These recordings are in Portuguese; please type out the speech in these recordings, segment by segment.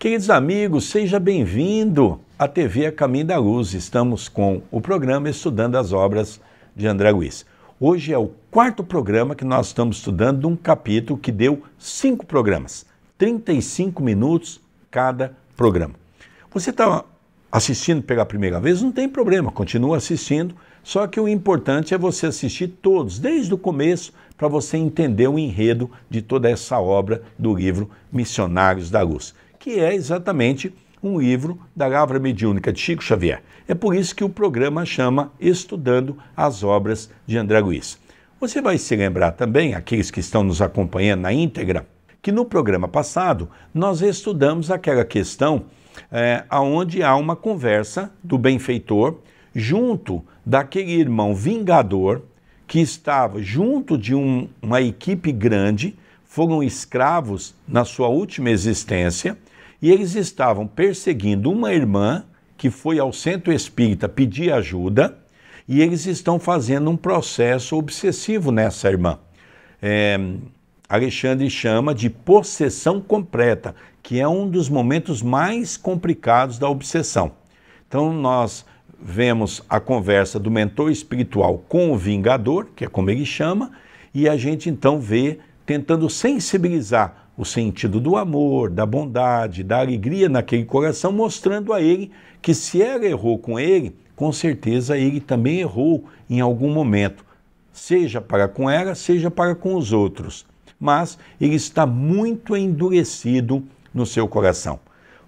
Queridos amigos, seja bem-vindo à TV A Caminho da Luz. Estamos com o programa Estudando as Obras de André Luiz. Hoje é o quarto programa que nós estamos estudando de um capítulo que deu 5 programas, 35 minutos cada programa. Você está assistindo pela primeira vez? Não tem problema, continua assistindo, só que o importante é você assistir todos, desde o começo, para você entender o enredo de toda essa obra do livro Missionários da Luz, que é exatamente um livro da Lavra Mediúnica de Chico Xavier. É por isso que o programa chama Estudando as Obras de André Luiz. Você vai se lembrar também, aqueles que estão nos acompanhando na íntegra, que no programa passado nós estudamos aquela questão onde há uma conversa do benfeitor junto daquele irmão vingador que estava junto de uma equipe grande, foram escravos na sua última existência, e eles estavam perseguindo uma irmã que foi ao centro espírita pedir ajuda, e eles estão fazendo um processo obsessivo nessa irmã. Alexandre chama de possessão completa, que é um dos momentos mais complicados da obsessão. Então nós vemos a conversa do mentor espiritual com o vingador, que é como ele chama, e a gente então vê tentando sensibilizar o sentido do amor, da bondade, da alegria naquele coração, mostrando a ele que se ela errou com ele, com certeza ele também errou em algum momento, seja para com ela, seja para com os outros. Mas ele está muito endurecido no seu coração.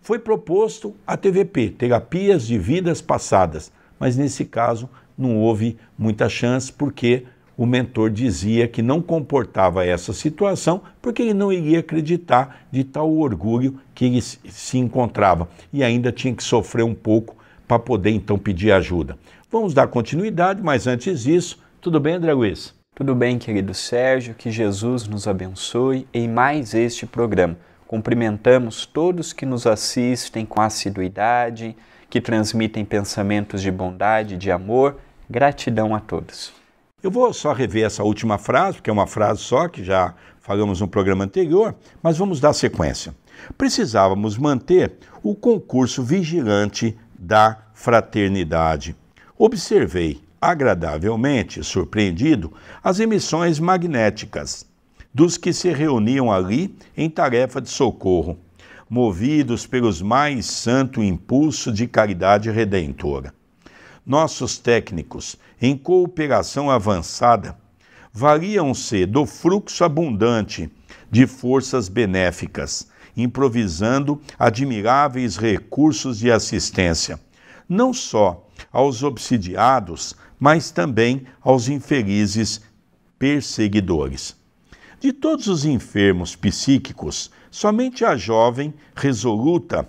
Foi proposto a TVP, Terapias de Vidas Passadas, mas nesse caso não houve muita chance porque o mentor dizia que não comportava essa situação porque ele não iria acreditar de tal orgulho que ele se encontrava e ainda tinha que sofrer um pouco para poder então pedir ajuda. Vamos dar continuidade, mas antes disso, tudo bem, André Luiz? Tudo bem, querido Sérgio, que Jesus nos abençoe em mais este programa. Cumprimentamos todos que nos assistem com assiduidade, que transmitem pensamentos de bondade, de amor. Gratidão a todos. Eu vou só rever essa última frase, porque é uma frase só, que já falamos no programa anterior, mas vamos dar sequência. Precisávamos manter o concurso vigilante da fraternidade. Observei, agradavelmente surpreendido, as emissões magnéticas dos que se reuniam ali em tarefa de socorro, movidos pelos mais santo impulso de caridade redentora. Nossos técnicos, em cooperação avançada, valiam-se do fluxo abundante de forças benéficas, improvisando admiráveis recursos de assistência, não só aos obsidiados, mas também aos infelizes perseguidores. De todos os enfermos psíquicos, somente a jovem resoluta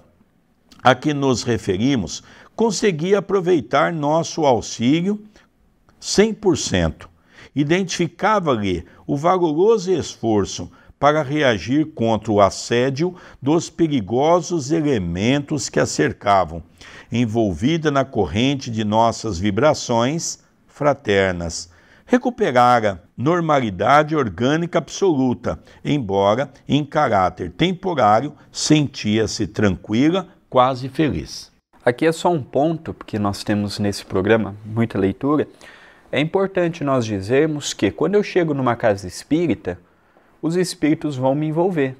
a que nos referimos conseguia aproveitar nosso auxílio 100%. Identificava-lhe o valoroso esforço para reagir contra o assédio dos perigosos elementos que a cercavam, envolvida na corrente de nossas vibrações fraternas. Recuperara normalidade orgânica absoluta, embora, em caráter temporário, sentia-se tranquila, quase feliz. Aqui é só um ponto, porque nós temos nesse programa muita leitura. É importante nós dizermos que quando eu chego numa casa espírita, os espíritos vão me envolver,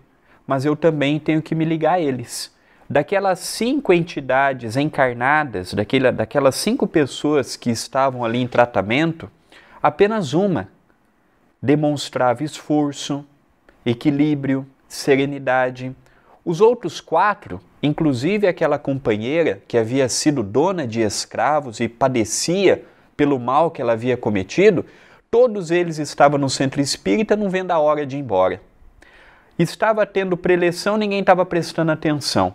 mas eu também tenho que me ligar a eles. Daquelas 5 entidades encarnadas, daquelas 5 pessoas que estavam ali em tratamento, apenas uma demonstrava esforço, equilíbrio, serenidade. Os outros 4, inclusive aquela companheira que havia sido dona de escravos e padecia pelo mal que ela havia cometido, todos eles estavam no centro espírita não vendo a hora de ir embora. Estava tendo preleção, ninguém estava prestando atenção.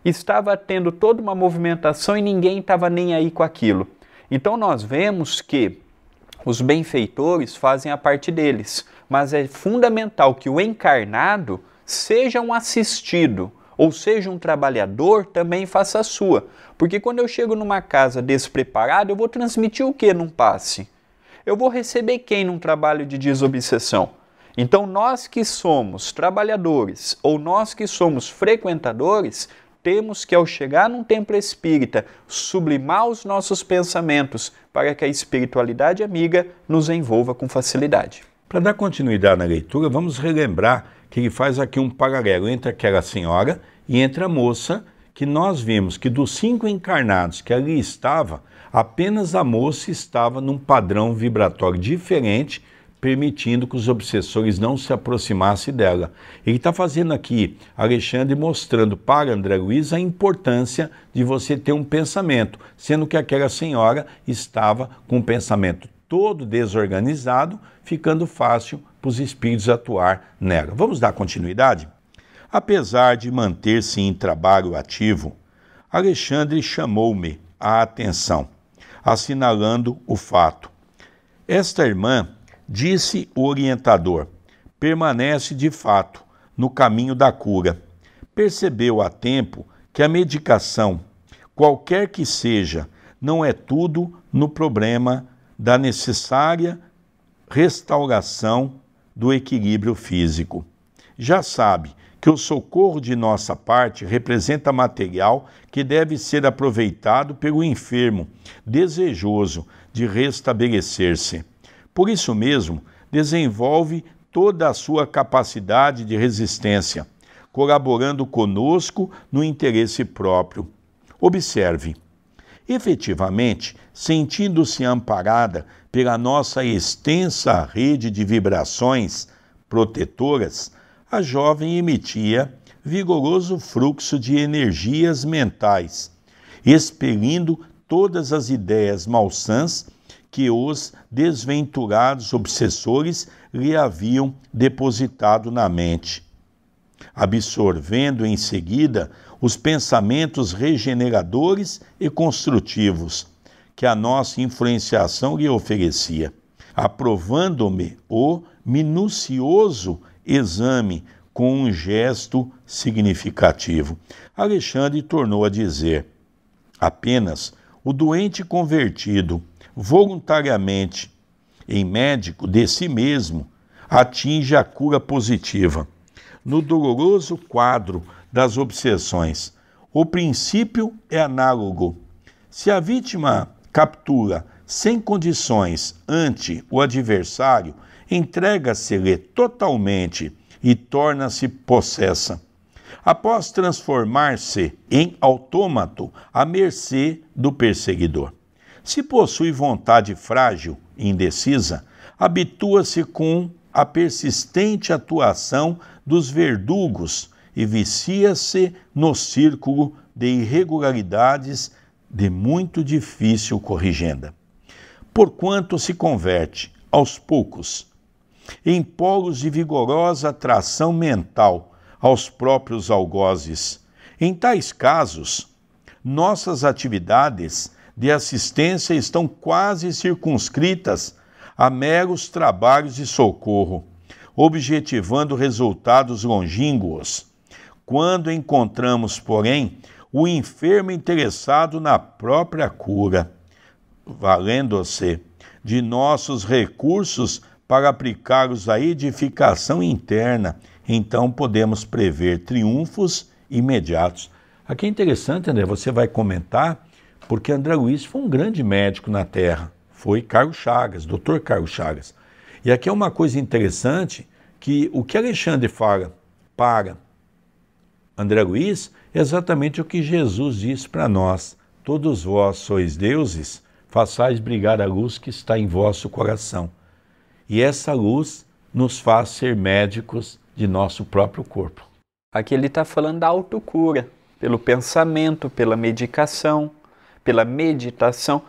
Estava tendo toda uma movimentação e ninguém estava nem aí com aquilo. Então nós vemos que os benfeitores fazem a parte deles, mas é fundamental que o encarnado seja um assistido, ou seja um trabalhador, também faça a sua. Porque quando eu chego numa casa despreparada, eu vou transmitir o que num passe? Eu vou receber quem num trabalho de desobsessão? Então nós que somos trabalhadores, ou nós que somos frequentadores, temos que, ao chegar num templo espírita, sublimar os nossos pensamentos para que a espiritualidade amiga nos envolva com facilidade. Para dar continuidade na leitura, vamos relembrar que ele faz aqui um paralelo entre aquela senhora e entre a moça, que nós vimos que dos 5 encarnados que ali estava, apenas a moça estava num padrão vibratório diferente, permitindo que os obsessores não se aproximassem dela. Ele está fazendo aqui, Alexandre, mostrando para André Luiz a importância de você ter um pensamento, sendo que aquela senhora estava com um pensamento todo desorganizado, ficando fácil para os espíritos atuar nela. Vamos dar continuidade? Apesar de manter-se em trabalho ativo, Alexandre chamou-me a atenção, assinalando o fato. Esta irmã, disse o orientador, permanece de fato no caminho da cura. Percebeu a tempo que a medicação, qualquer que seja, não é tudo no problema da necessária restauração do equilíbrio físico. Já sabe que o socorro de nossa parte representa material que deve ser aproveitado pelo enfermo, desejoso de restabelecer-se. Por isso mesmo, desenvolve toda a sua capacidade de resistência, colaborando conosco no interesse próprio. Observe, efetivamente, sentindo-se amparada pela nossa extensa rede de vibrações protetoras, a jovem emitia vigoroso fluxo de energias mentais, expelindo todas as ideias malsãs que os desventurados obsessores lhe haviam depositado na mente, absorvendo em seguida os pensamentos regeneradores e construtivos que a nossa influenciação lhe oferecia, aprovando-me o minucioso exame com um gesto significativo. Alexandre tornou a dizer: apenas o doente convertido voluntariamente em médico de si mesmo atinge a cura positiva. No doloroso quadro das obsessões, o princípio é análogo. Se a vítima captura sem condições ante o adversário, entrega-se-lhe totalmente e torna-se possessa. Após transformar-se em autômato à mercê do perseguidor. Se possui vontade frágil e indecisa, habitua-se com a persistente atuação dos verdugos e vicia-se no círculo de irregularidades de muito difícil corrigenda. Porquanto se converte, aos poucos, em polos de vigorosa atração mental aos próprios algozes. Em tais casos, nossas atividades de assistência estão quase circunscritas a meros trabalhos de socorro, objetivando resultados longínquos. Quando encontramos, porém, o enfermo interessado na própria cura, valendo-se de nossos recursos para aplicá-los à edificação interna, então podemos prever triunfos imediatos. Aqui é interessante, André, você vai comentar, porque André Luiz foi um grande médico na Terra, foi Carlos Chagas, Dr. Carlos Chagas. E aqui é uma coisa interessante, que o que Alexandre fala para André Luiz é exatamente o que Jesus disse para nós: todos vós sois deuses, façais brilhar a luz que está em vosso coração. E essa luz nos faz ser médicos de nosso próprio corpo. Aqui ele está falando da autocura, pelo pensamento, pela medicação, pela meditação,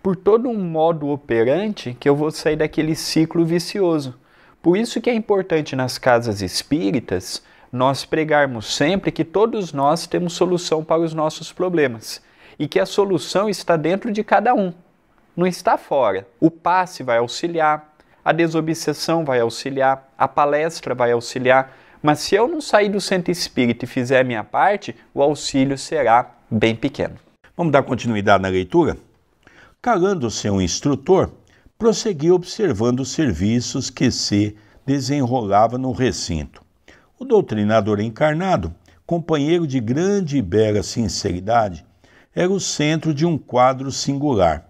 por todo um modo operante que eu vou sair daquele ciclo vicioso. Por isso que é importante nas casas espíritas nós pregarmos sempre que todos nós temos solução para os nossos problemas e que a solução está dentro de cada um, não está fora. O passe vai auxiliar, a desobsessão vai auxiliar, a palestra vai auxiliar, mas se eu não sair do centro espírita e fizer a minha parte, o auxílio será bem pequeno. Vamos dar continuidade na leitura? Calando-se um instrutor, prosseguiu observando os serviços que se desenrolava no recinto. O doutrinador encarnado companheiro de grande e bela sinceridade, era o centro de um quadro singular.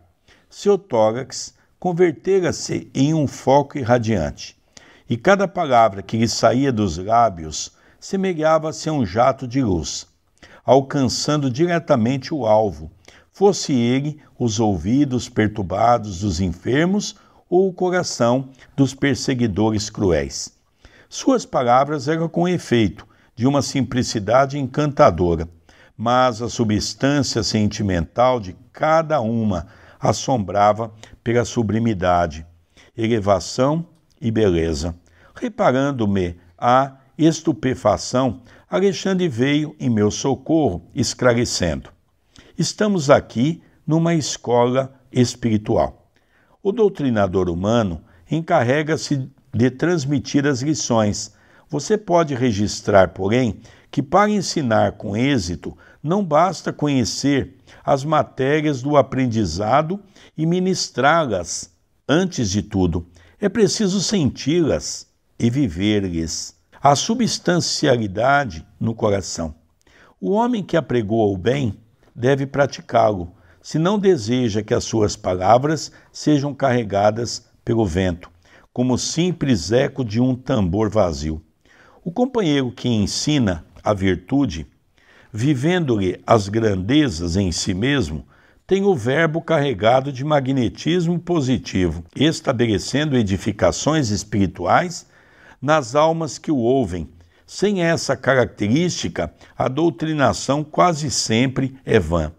Seu tórax convertera-se em um foco irradiante, e cada palavra que lhe saía dos lábios semelhava-se a um jato de luz, alcançando diretamente o alvo, fosse ele os ouvidos perturbados dos enfermos ou o coração dos perseguidores cruéis. Suas palavras eram com efeito, de uma simplicidade encantadora, mas a substância sentimental de cada uma assombrava pela sublimidade, elevação e beleza. Reparando-me a estupefação, Alexandre veio em meu socorro, esclarecendo: estamos aqui numa escola espiritual. O doutrinador humano encarrega-se de transmitir as lições. Você pode registrar, porém, que para ensinar com êxito não basta conhecer as matérias do aprendizado e ministrá-las. Antes de tudo, é preciso senti-las e viver-lhes a substancialidade no coração. O homem que apregoa o bem deve praticá-lo, se não deseja que as suas palavras sejam carregadas pelo vento, como o simples eco de um tambor vazio. O companheiro que ensina a virtude, vivendo-lhe as grandezas em si mesmo, tem o verbo carregado de magnetismo positivo, estabelecendo edificações espirituais nas almas que o ouvem. Sem essa característica, a doutrinação quase sempre é vã.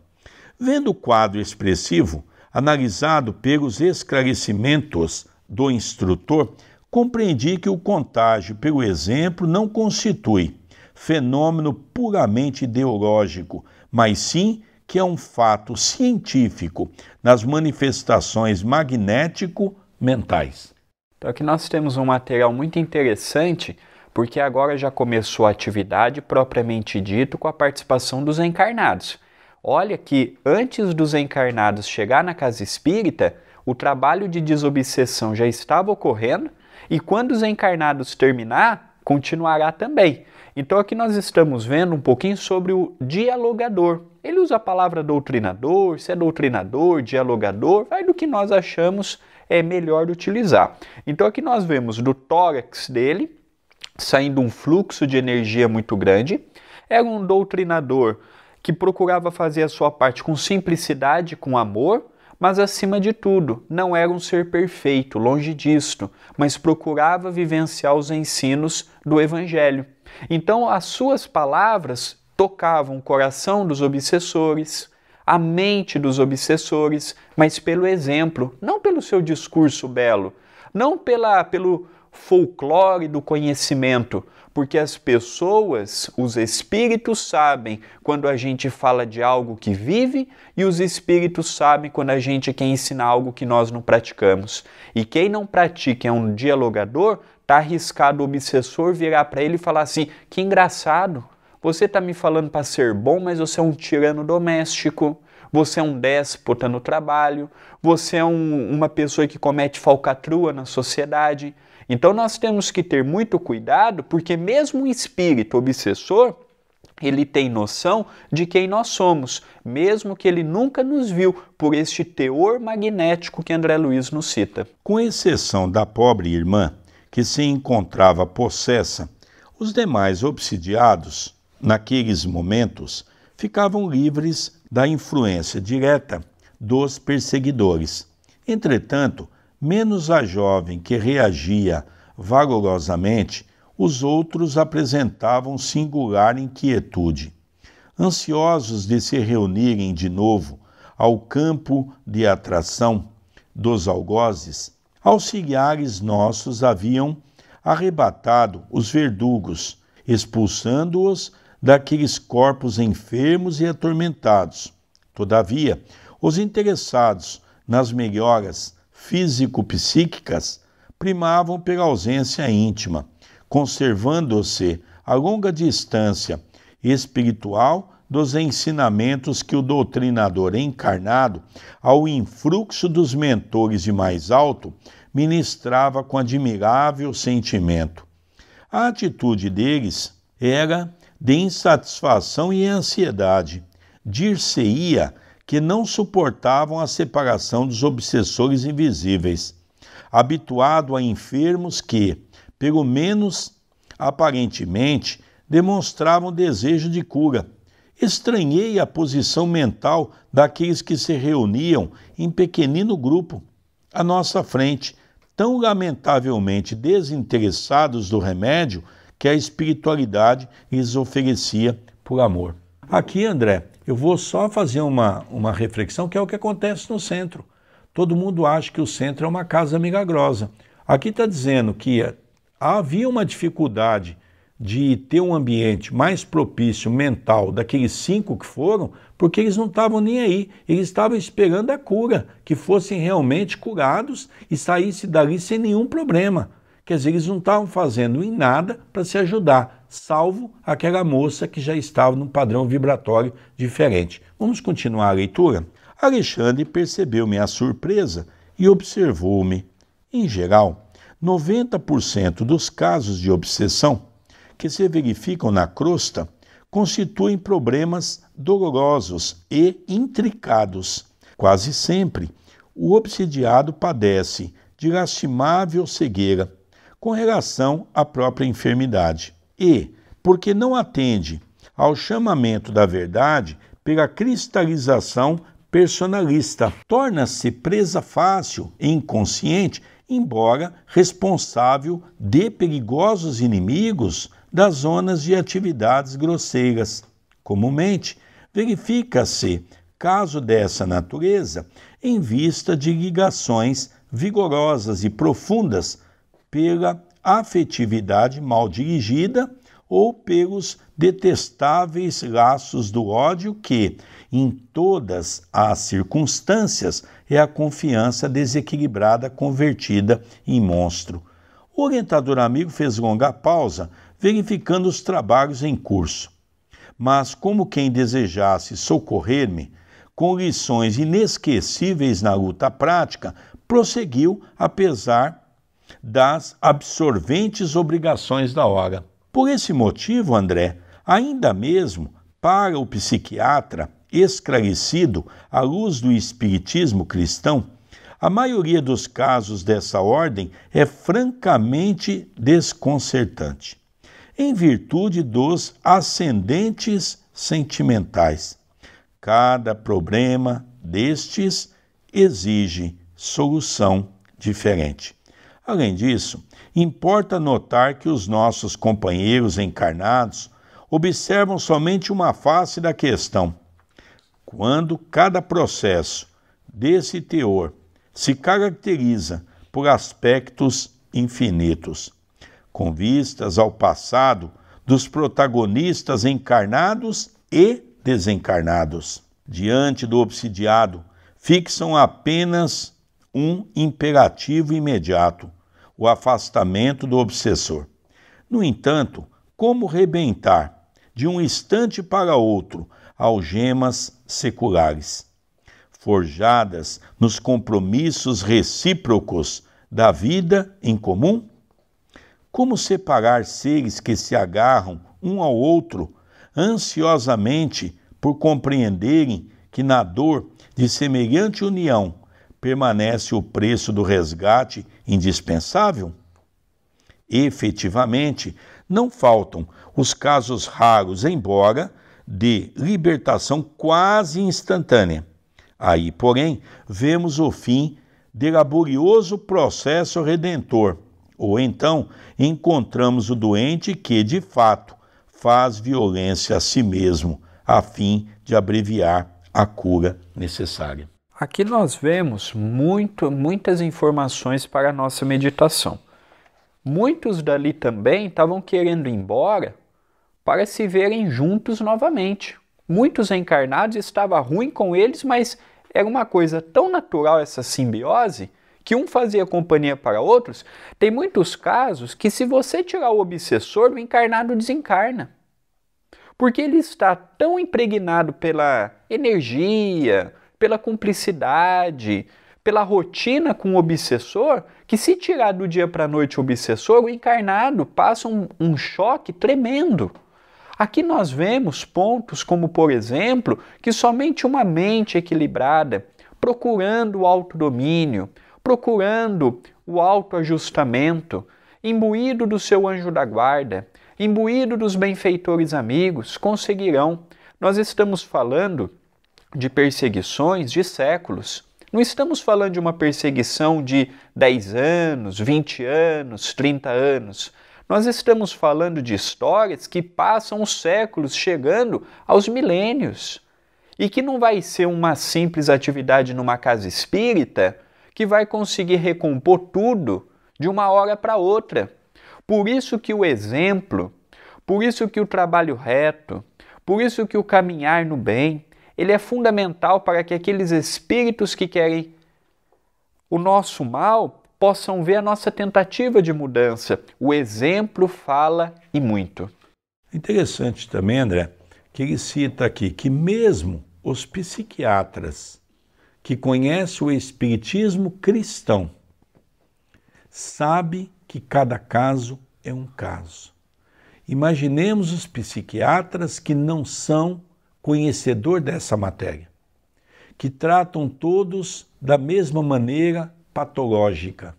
Vendo o quadro expressivo, analisado pelos esclarecimentos do instrutor, compreendi que o contágio pelo exemplo não constitui fenômeno puramente ideológico, mas sim que é um fato científico nas manifestações magnético-mentais. Então aqui nós temos um material muito interessante, porque agora já começou a atividade propriamente dito com a participação dos encarnados. Olha que antes dos encarnados chegar na casa espírita, o trabalho de desobsessão já estava ocorrendo e quando os encarnados terminar, continuará também. Então aqui nós estamos vendo um pouquinho sobre o dialogador. Ele usa a palavra doutrinador, se é doutrinador, dialogador, vai do que nós achamos é melhor utilizar. Então aqui nós vemos do tórax dele saindo um fluxo de energia muito grande. Era um doutrinador que procurava fazer a sua parte com simplicidade, com amor, mas acima de tudo, não era um ser perfeito, longe disto, mas procurava vivenciar os ensinos do Evangelho. Então, as suas palavras tocavam o coração dos obsessores, a mente dos obsessores, mas pelo exemplo, não pelo seu discurso belo, não pelo folclore do conhecimento, porque as pessoas, os espíritos sabem quando a gente fala de algo que vive e os espíritos sabem quando a gente quer ensinar algo que nós não praticamos. E quem não pratica é um dialogador, está arriscado o obsessor virar para ele e falar assim: que engraçado, você está me falando para ser bom, mas você é um tirano doméstico, você é um déspota no trabalho, você é uma pessoa que comete falcatrua na sociedade. Então nós temos que ter muito cuidado, porque mesmo o espírito obsessor, ele tem noção de quem nós somos, mesmo que ele nunca nos viu, por este teor magnético que André Luiz nos cita. Com exceção da pobre irmã, que se encontrava possessa, os demais obsidiados, naqueles momentos, ficavam livres da influência direta dos perseguidores. Entretanto, menos a jovem que reagia valorosamente, os outros apresentavam singular inquietude. Ansiosos de se reunirem de novo ao campo de atração dos algozes, auxiliares nossos haviam arrebatado os verdugos, expulsando-os daqueles corpos enfermos e atormentados. Todavia, os interessados nas melhoras físico-psíquicas primavam pela ausência íntima, conservando-se a longa distância espiritual dos ensinamentos que o doutrinador encarnado, ao influxo dos mentores de mais alto, ministrava com admirável sentimento. A atitude deles era de insatisfação e ansiedade. Dir-se-ia que não suportavam a separação dos obsessores invisíveis, habituado a enfermos que, pelo menos aparentemente, demonstravam desejo de cura. Estranhei a posição mental daqueles que se reuniam em pequenino grupo à nossa frente, tão lamentavelmente desinteressados do remédio que a espiritualidade lhes oferecia por amor. Aqui, André, eu vou só fazer uma reflexão, que é o que acontece no centro. Todo mundo acha que o centro é uma casa milagrosa. Aqui está dizendo que havia uma dificuldade de ter um ambiente mais propício mental daqueles 5 que foram, porque eles não estavam nem aí, eles estavam esperando a cura, que fossem realmente curados e saíssem dali sem nenhum problema. Quer dizer, eles não estavam fazendo em nada para se ajudar, salvo aquela moça que já estava num padrão vibratório diferente. Vamos continuar a leitura? Alexandre percebeu minha surpresa e observou-me. Em geral, 90% dos casos de obsessão que se verificam na crosta constituem problemas dolorosos e intricados. Quase sempre, o obsidiado padece de lastimável cegueira com relação à própria enfermidade e, porque não atende ao chamamento da verdade pela cristalização personalista, torna-se presa fácil e inconsciente, embora responsável de perigosos inimigos das zonas de atividades grosseiras. Comumente, verifica-se caso dessa natureza em vista de ligações vigorosas e profundas pela afetividade mal dirigida ou pelos detestáveis laços do ódio que, em todas as circunstâncias, é a confiança desequilibrada convertida em monstro. O orientador amigo fez longa pausa, verificando os trabalhos em curso. Mas, como quem desejasse socorrer-me, com lições inesquecíveis na luta prática, prosseguiu apesar das absorventes obrigações da hora. Por esse motivo, André, ainda mesmo para o psiquiatra esclarecido à luz do espiritismo cristão, a maioria dos casos dessa ordem é francamente desconcertante, em virtude dos ascendentes sentimentais. Cada problema destes exige solução diferente. Além disso, importa notar que os nossos companheiros encarnados observam somente uma face da questão. Quando cada processo desse teor se caracteriza por aspectos infinitos, com vistas ao passado dos protagonistas encarnados e desencarnados. Diante do obsidiado, fixam apenas um imperativo imediato: o afastamento do obsessor. No entanto, como rebentar, de um instante para outro, algemas seculares, forjadas nos compromissos recíprocos da vida em comum? Como separar seres que se agarram um ao outro ansiosamente por compreenderem que na dor de semelhante união permanece o preço do resgate indispensável? Efetivamente, não faltam os casos raros, embora de libertação quase instantânea. Aí, porém, vemos o fim de laborioso processo redentor, ou então encontramos o doente que, de fato, faz violência a si mesmo, a fim de abreviar a cura necessária. Aqui nós vemos muitas informações para a nossa meditação. Muitos dali também estavam querendo ir embora para se verem juntos novamente. Muitos encarnados estava ruim com eles, mas era uma coisa tão natural essa simbiose que um fazia companhia para outros. Tem muitos casos que, se você tirar o obsessor, o encarnado desencarna. Porque ele está tão impregnado pela energia, pela cumplicidade, pela rotina com o obsessor, que se tirar do dia para a noite o obsessor, o encarnado passa um choque tremendo. Aqui nós vemos pontos como, por exemplo, que somente uma mente equilibrada, procurando o autodomínio, procurando o autoajustamento, imbuído do seu anjo da guarda, imbuído dos benfeitores amigos, conseguirão. Nós estamos falando de perseguições de séculos. Não estamos falando de uma perseguição de 10 anos, 20 anos, 30 anos. Nós estamos falando de histórias que passam os séculos, chegando aos milênios. E que não vai ser uma simples atividade numa casa espírita que vai conseguir recompor tudo de uma hora para outra. Por isso que o exemplo, por isso que o trabalho reto, por isso que o caminhar no bem, ele é fundamental para que aqueles espíritos que querem o nosso mal possam ver a nossa tentativa de mudança. O exemplo fala e muito. Interessante também, André, que ele cita aqui que mesmo os psiquiatras que conhecem o espiritismo cristão sabem que cada caso é um caso. Imaginemos os psiquiatras que não são conhecedor dessa matéria, que tratam todos da mesma maneira patológica,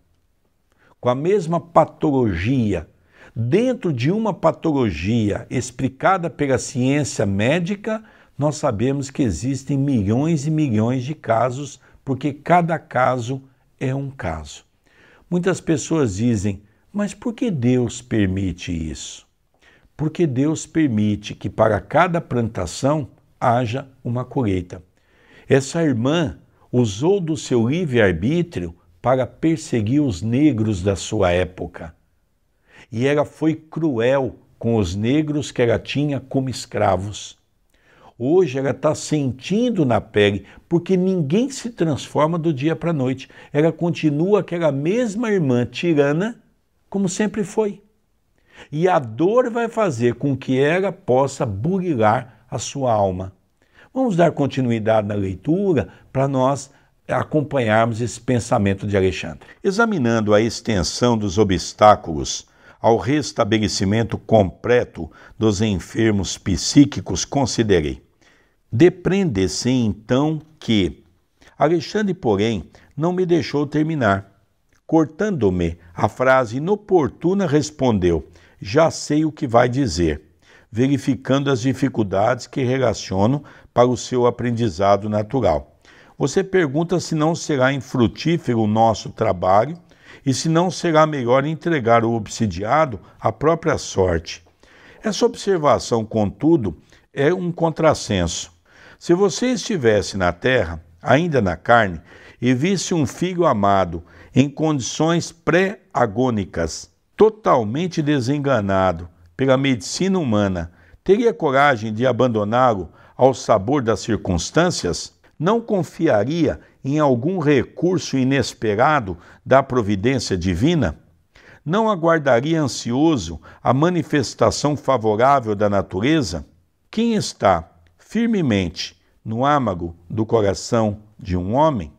com a mesma patologia. Dentro de uma patologia explicada pela ciência médica, nós sabemos que existem milhões e milhões de casos, porque cada caso é um caso. Muitas pessoas dizem, mas por que Deus permite isso? Porque Deus permite que para cada plantação haja uma colheita. Essa irmã usou do seu livre-arbítrio para perseguir os negros da sua época. E ela foi cruel com os negros que ela tinha como escravos. Hoje ela está sentindo na pele, porque ninguém se transforma do dia para a noite. Ela continua aquela mesma irmã tirana, como sempre foi. E a dor vai fazer com que ela possa burilar a sua alma. Vamos dar continuidade na leitura para nós acompanharmos esse pensamento de Alexandre. Examinando a extensão dos obstáculos ao restabelecimento completo dos enfermos psíquicos, considerei. Depreende-se então que Alexandre, porém, não me deixou terminar. Cortando-me a frase inoportuna, respondeu: já sei o que vai dizer, verificando as dificuldades que relaciono para o seu aprendizado natural. Você pergunta se não será infrutífero o nosso trabalho e se não será melhor entregar o obsidiado à própria sorte. Essa observação, contudo, é um contrassenso. Se você estivesse na terra, ainda na carne, e visse um filho amado em condições pré-agônicas, totalmente desenganado pela medicina humana, teria coragem de abandoná-lo ao sabor das circunstâncias? Não confiaria em algum recurso inesperado da providência divina? Não aguardaria ansioso a manifestação favorável da natureza? Quem está firmemente no âmago do coração de um homem,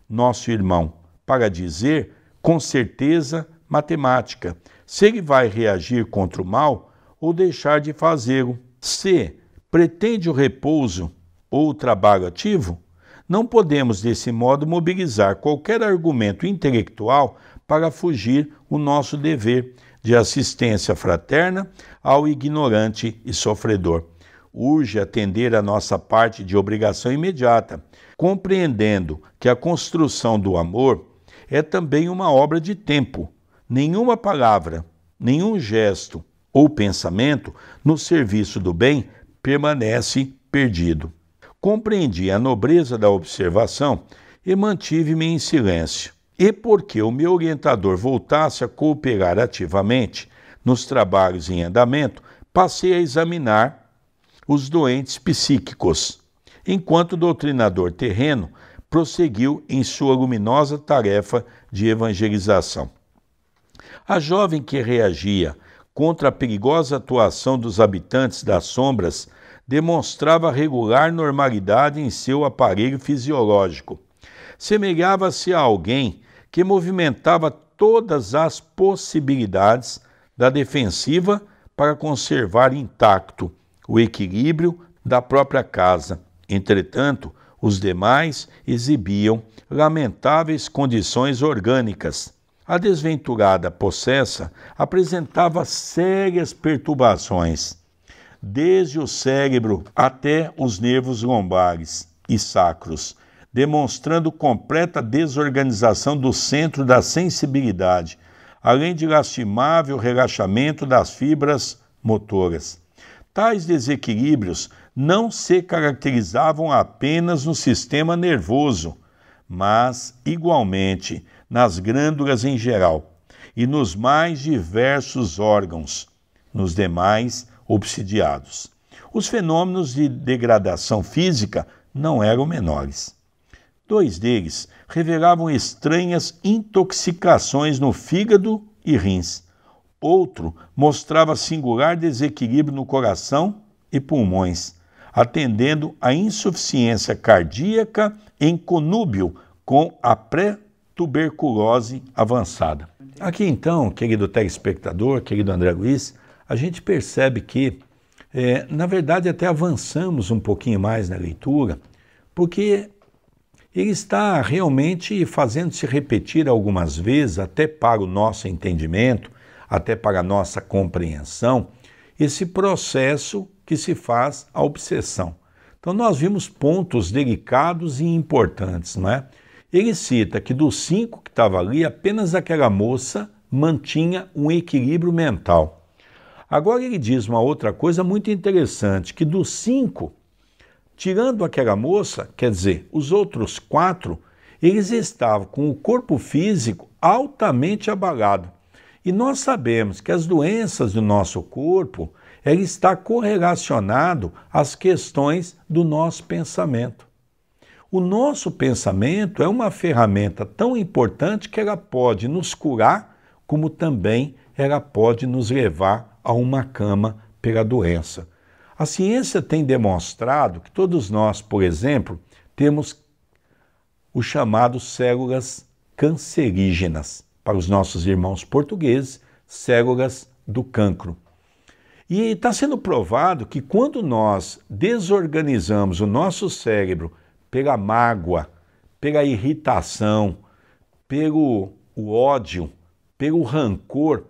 nosso irmão, para dizer, com certeza matemática, se ele vai reagir contra o mal ou deixar de fazê-lo. Se pretende o repouso ou o trabalho ativo, não podemos, desse modo, mobilizar qualquer argumento intelectual para fugir o nosso dever de assistência fraterna ao ignorante e sofredor. Urge atender a nossa parte de obrigação imediata, compreendendo que a construção do amor é também uma obra de tempo. Nenhuma palavra, nenhum gesto ou pensamento no serviço do bem permanece perdido. Compreendi a nobreza da observação e mantive-me em silêncio. E porque o meu orientador voltasse a cooperar ativamente nos trabalhos em andamento, passei a examinar os doentes psíquicos, enquanto o doutrinador terreno prosseguiu em sua luminosa tarefa de evangelização. A jovem que reagia contra a perigosa atuação dos habitantes das sombras demonstrava regular normalidade em seu aparelho fisiológico. Semelhava-se a alguém que movimentava todas as possibilidades da defensiva para conservar intacto o equilíbrio da própria casa. Entretanto, os demais exibiam lamentáveis condições orgânicas. A desventurada possessa apresentava sérias perturbações, desde o cérebro até os nervos lombares e sacros, demonstrando completa desorganização do centro da sensibilidade, além de lastimável relaxamento das fibras motoras. Tais desequilíbrios não se caracterizavam apenas no sistema nervoso, mas, igualmente, nas glândulas em geral e nos mais diversos órgãos, nos demais obsidiados. Os fenômenos de degradação física não eram menores. 2 deles revelavam estranhas intoxicações no fígado e rins. Outro mostrava singular desequilíbrio no coração e pulmões, atendendo à insuficiência cardíaca em conúbio com a pré-tuberculose avançada. Aqui então, querido telespectador, querido André Luiz, a gente percebe que, na verdade, até avançamos um pouquinho mais na leitura, porque ele está realmente fazendo-se repetir algumas vezes, até para o nosso entendimento, até para a nossa compreensão, esse processo que se faz a obsessão. Então nós vimos pontos delicados e importantes, não é? Ele cita que dos 5 que estavam ali, apenas aquela moça mantinha um equilíbrio mental. Agora ele diz uma outra coisa muito interessante, que dos 5, tirando aquela moça, quer dizer, os outros 4, eles estavam com o corpo físico altamente abalado. E nós sabemos que as doenças do nosso corpo, ele está correlacionado às questões do nosso pensamento. O nosso pensamento é uma ferramenta tão importante que ela pode nos curar, como também ela pode nos levar a uma cama pela doença. A ciência tem demonstrado que todos nós, por exemplo, temos os chamados células cancerígenas, para os nossos irmãos portugueses, células do cancro. E está sendo provado que quando nós desorganizamos o nosso cérebro pela mágoa, pela irritação, pelo ódio, pelo rancor,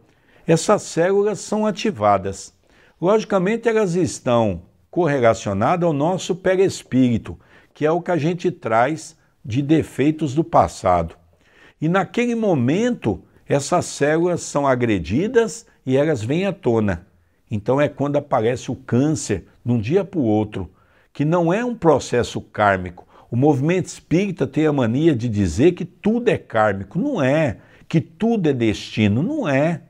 essas células são ativadas. Logicamente, elas estão correlacionadas ao nosso perispírito, que é o que a gente traz de defeitos do passado. E naquele momento, essas células são agredidas e elas vêm à tona. Então é quando aparece o câncer, de um dia para o outro, que não é um processo kármico. O movimento espírita tem a mania de dizer que tudo é kármico. Não é. Que tudo é destino. Não é.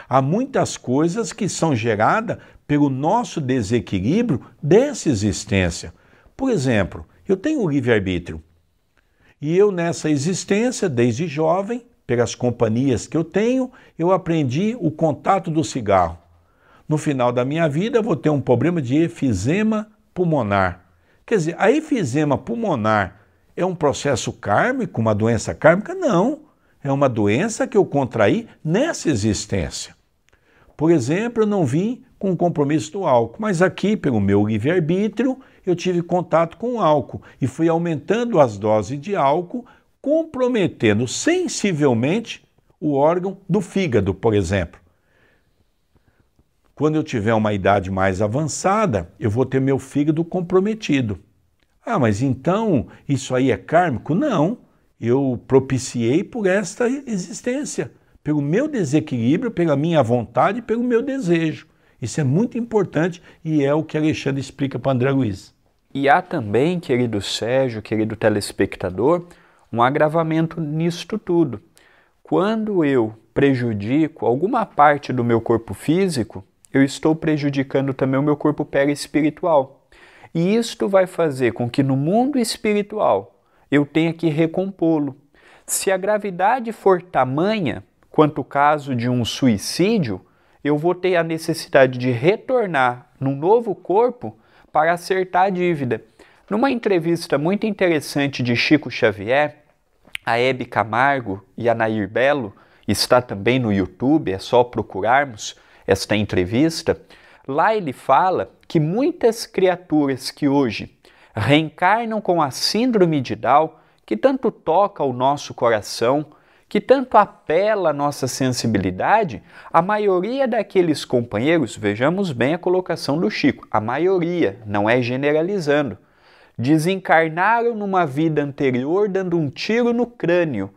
Há muitas coisas que são geradas pelo nosso desequilíbrio dessa existência. Por exemplo, eu tenho o livre-arbítrio. E eu nessa existência, desde jovem, pelas companhias que eu tenho, eu aprendi o contato do cigarro. No final da minha vida, eu vou ter um problema de efizema pulmonar. Quer dizer, a efizema pulmonar é um processo kármico, uma doença kármica? Não. É uma doença que eu contraí nessa existência. Por exemplo, eu não vim com o compromisso do álcool, mas aqui, pelo meu livre-arbítrio, eu tive contato com o álcool e fui aumentando as doses de álcool, comprometendo sensivelmente o órgão do fígado, por exemplo. Quando eu tiver uma idade mais avançada, eu vou ter meu fígado comprometido. Ah, mas então isso aí é kármico? Não, eu propiciei por esta existência, pelo meu desequilíbrio, pela minha vontade, pelo meu desejo. Isso é muito importante e é o que Alexandre explica para André Luiz. E há também, querido Sérgio, querido telespectador, um agravamento nisto tudo. Quando eu prejudico alguma parte do meu corpo físico, eu estou prejudicando também o meu corpo perispiritual. E isto vai fazer com que no mundo espiritual eu tenha que recompô-lo. Se a gravidade for tamanha, quanto o caso de um suicídio, eu vou ter a necessidade de retornar num novo corpo para acertar a dívida. Numa entrevista muito interessante de Chico Xavier, a Hebe Camargo e a Nair Belo, está também no YouTube, é só procurarmos esta entrevista. Lá ele fala que muitas criaturas que hoje reencarnam com a síndrome de Down, que tanto toca o nosso coração, que tanto apela à nossa sensibilidade, a maioria daqueles companheiros, vejamos bem a colocação do Chico, a maioria, não é generalizando, desencarnaram numa vida anterior dando um tiro no crânio,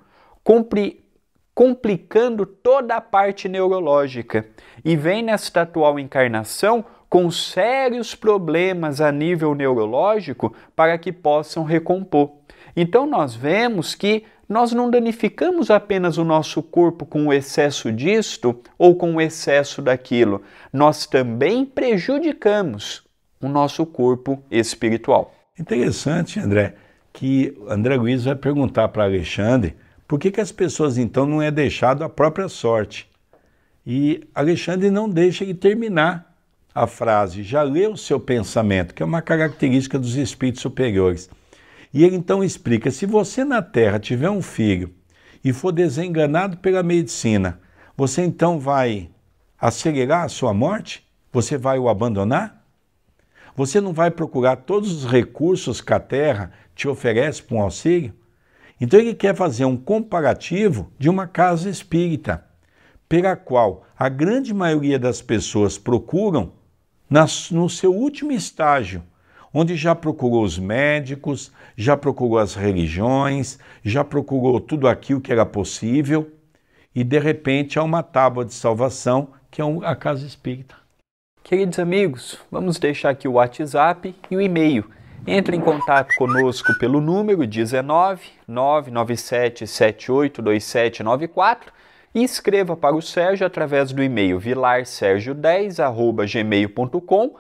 complicando toda a parte neurológica, e vem nesta atual encarnação com sérios problemas a nível neurológico para que possam recompor. Então nós vemos que nós não danificamos apenas o nosso corpo com o excesso disto ou com o excesso daquilo, nós também prejudicamos o nosso corpo espiritual. Interessante, André, que André Luiz vai perguntar para Alexandre por que as pessoas então não é deixado à própria sorte. E Alexandre não deixa ele terminar a frase, já leu o seu pensamento, que é uma característica dos espíritos superiores. E ele então explica, se você na Terra tiver um filho e for desenganado pela medicina, você então vai acelerar a sua morte? Você vai o abandonar? Você não vai procurar todos os recursos que a Terra te oferece para um auxílio? Então ele quer fazer um comparativo de uma casa espírita, pela qual a grande maioria das pessoas procuram no seu último estágio, onde já procurou os médicos, já procurou as religiões, já procurou tudo aquilo que era possível, e de repente há uma tábua de salvação, que é a casa espírita. Queridos amigos, vamos deixar aqui o WhatsApp e o e-mail. Entre em contato conosco pelo número 19 997 782794 e escreva para o Sérgio através do e-mail vilarsergio10@gmail.com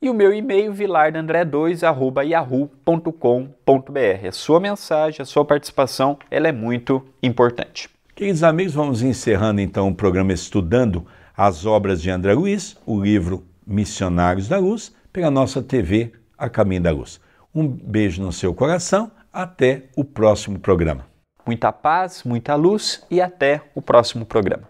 e o meu e-mail vilardandré2@yahoo.com.br. A sua mensagem, a sua participação, ela é muito importante. Queridos amigos, vamos encerrando então o programa estudando as obras de André Luiz, o livro Missionários da Luz, pela nossa TV A Caminho da Luz. Um beijo no seu coração, até o próximo programa. Muita paz, muita luz e até o próximo programa.